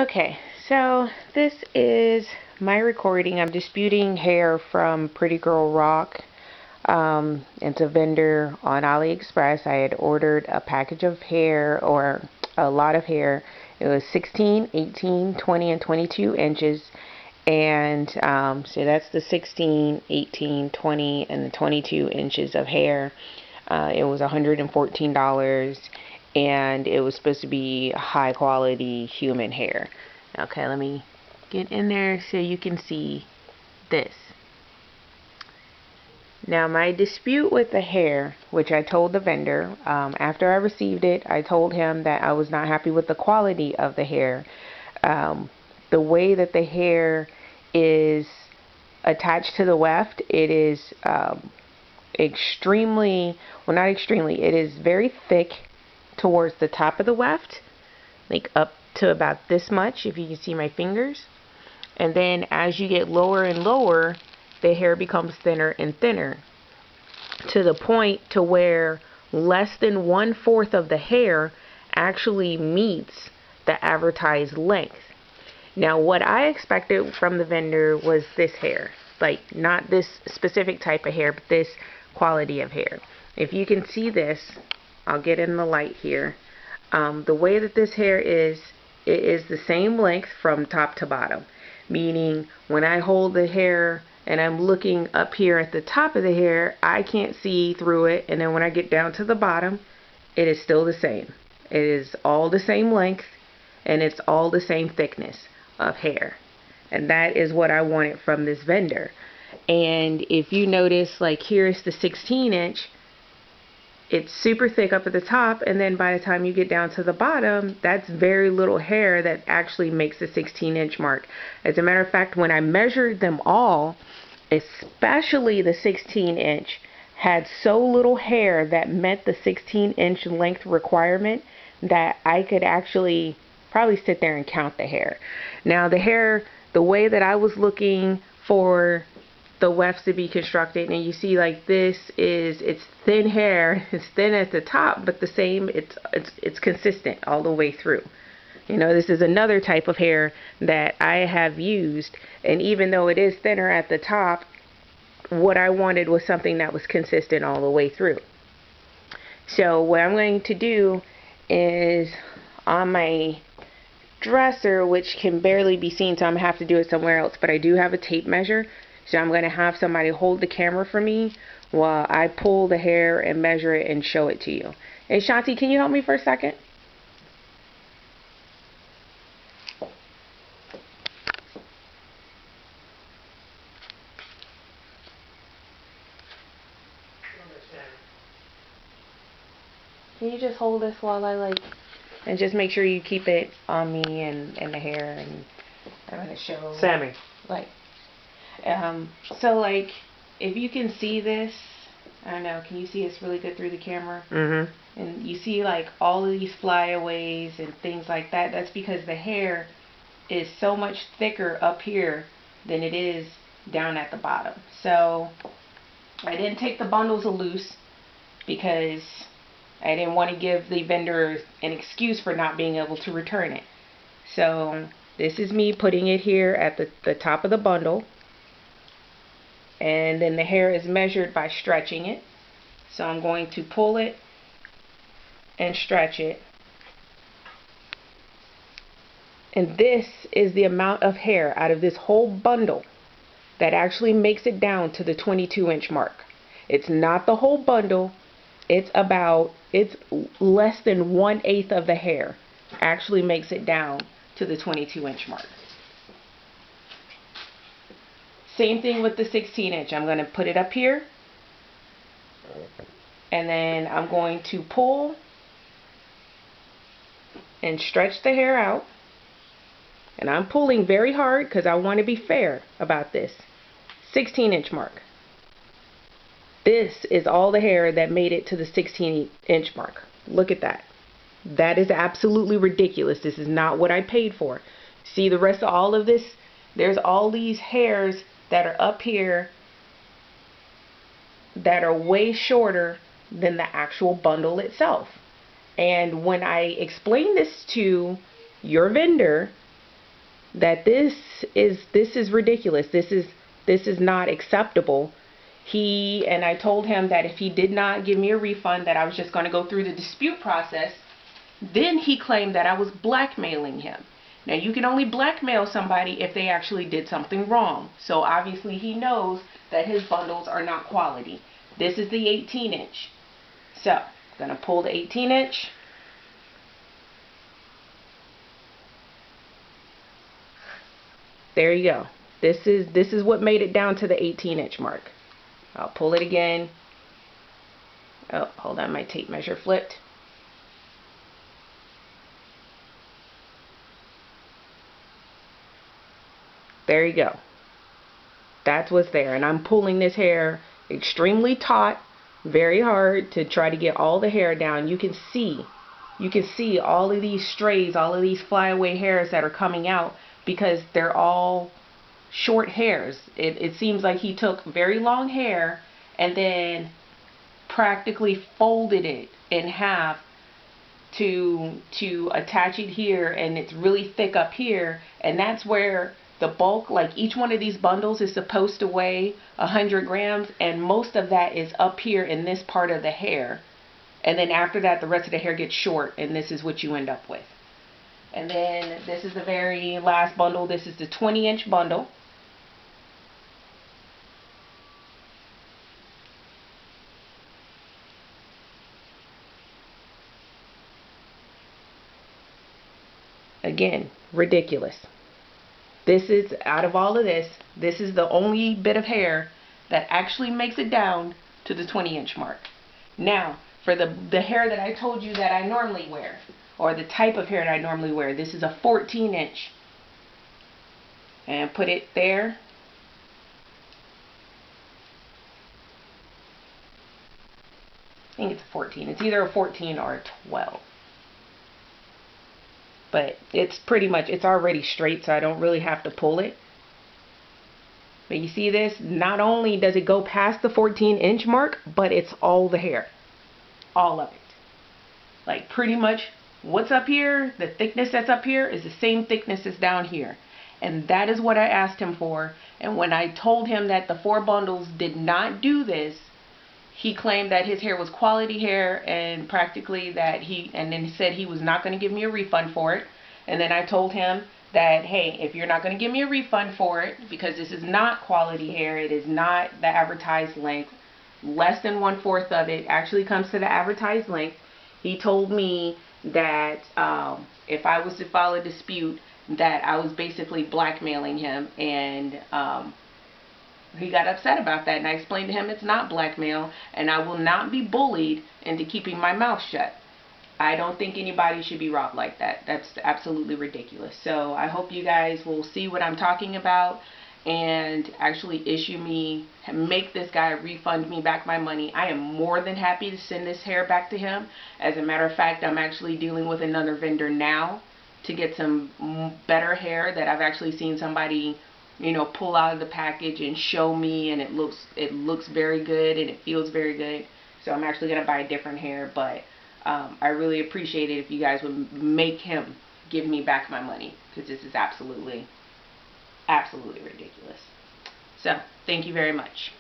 Okay, so this is my recording. I'm disputing hair from Pretty Girl Rock. It's a vendor on Aliexpress. I had ordered a package of hair, or a lot of hair. It was 16, 18, 20, and 22 inches. And so that's the 16, 18, 20, and the 22 inches of hair. It was $114, and it was supposed to be high quality human hair. Okay, let me get in there so you can see this. Now, my dispute with the hair, which I told the vendor, after I received it, I told him that I was not happy with the quality of the hair. The way that the hair is attached to the weft, it is extremely, well, not extremely, it is very thick towards the top of the weft, like up to about this much, if you can see my fingers. And then as you get lower and lower, the hair becomes thinner and thinner, to the point to where less than 1/4 of the hair actually meets the advertised length. Now, what I expected from the vendor was this hair, like not this specific type of hair, but this quality of hair. If you can see this, I'll get in the light here. The way that this hair is, it is the same length from top to bottom, meaning when I hold the hair and I'm looking up here at the top of the hair, I can't see through it, and then when I get down to the bottom, it is still the same. It is all the same length, and it's all the same thickness of hair. And that is what I wanted from this vendor. And if you notice, like, here's the 16-inch, it's super thick up at the top, and then by the time you get down to the bottom, that's very little hair that actually makes the 16-inch mark. As a matter of fact, when I measured them all, especially the 16-inch, had so little hair that met the 16-inch length requirement that I could actually probably sit there and count the hair. Now, the hair, the way that I was looking for the wefts to be constructed, and you see, like, this is, it's thin hair, it's thin at the top, but the same, it's consistent all the way through. You know, this is another type of hair that I have used, and even though it is thinner at the top, what I wanted was something that was consistent all the way through. So what I'm going to do is, on my dresser, which can barely be seen, so I'm going to have to do it somewhere else, but I do have a tape measure, so I'm going to have somebody hold the camera for me while I pull the hair and measure it and show it to you. Hey, Shanti, can you help me for a second? Can you just hold this while I, like, and just make sure you keep it on me and the hair, and I'm going to show Sammy, like, so, like, if you can see this, I don't know, can you see this really good through the camera? mm-hmm. And you see, like, all of these flyaways and things like that. That's because the hair is so much thicker up here than it is down at the bottom. So I didn't take the bundles loose because I didn't want to give the vendor an excuse for not being able to return it. So this is me putting it here at the top of the bundle. And then the hair is measured by stretching it. So I'm going to pull it and stretch it. And this is the amount of hair out of this whole bundle that actually makes it down to the 22-inch mark. It's not the whole bundle. It's less than 1/8 of the hair actually makes it down to the 22-inch mark. Same thing with the 16-inch. I'm going to put it up here, and then I'm going to pull and stretch the hair out. And I'm pulling very hard because I want to be fair about this. 16-inch mark. This is all the hair that made it to the 16-inch mark. Look at that. That is absolutely ridiculous. This is not what I paid for. See the rest of all of this? There's all these hairs that are up here that are way shorter than the actual bundle itself. And when I explained this to your vendor, that this is ridiculous. This is not acceptable. And I told him that if he did not give me a refund, that I was just going to go through the dispute process. Then he claimed that I was blackmailing him. Now, you can only blackmail somebody if they actually did something wrong. So obviously he knows that his bundles are not quality. This is the 18-inch. So I'm going to pull the 18-inch. There you go. This is what made it down to the 18-inch mark. I'll pull it again. Oh, hold on, my tape measure flipped. There you go. That's what's there. And I'm pulling this hair extremely taut, very hard to try to get all the hair down. You can see all of these strays, all of these flyaway hairs that are coming out because they're all short hairs. It seems like he took very long hair and then practically folded it in half to attach it here, and it's really thick up here, and that's where the bulk, like each one of these bundles is supposed to weigh 100 grams, and most of that is up here in this part of the hair. And then after that, the rest of the hair gets short, and this is what you end up with. And then this is the very last bundle. This is the 20-inch bundle. Again, ridiculous. This is, out of all of this is the only bit of hair that actually makes it down to the 20-inch mark. Now, for the hair that I told you that I normally wear, or the type of hair that I normally wear, this is a 14-inch. And put it there. I think it's a 14. It's either a 14 or a 12. But it's pretty much, it's already straight, so I don't really have to pull it. But you see this? Not only does it go past the 14-inch mark, but it's all the hair. All of it. Like pretty much what's up here, the thickness that's up here is the same thickness as down here. And that is what I asked him for. And when I told him that the 4 bundles did not do this, he claimed that his hair was quality hair, and practically that and then he said he was not going to give me a refund for it. And then I told him that, hey, if you're not going to give me a refund for it, because this is not quality hair, it is not the advertised length, less than 1/4 of it actually comes to the advertised length. He told me that if I was to file a dispute, that I was basically blackmailing him, and he got upset about that, and I explained to him it's not blackmail, and I will not be bullied into keeping my mouth shut. I don't think anybody should be robbed like that. That's absolutely ridiculous. So I hope you guys will see what I'm talking about and actually make this guy refund me back my money. I am more than happy to send this hair back to him. As a matter of fact, I'm actually dealing with another vendor now to get some better hair that I've actually seen somebody, you know, pull out of the package and show me, and it looks very good and it feels very good. So I'm actually going to buy a different hair, but I really appreciate it if you guys would make him give me back my money, because this is absolutely ridiculous. So thank you very much.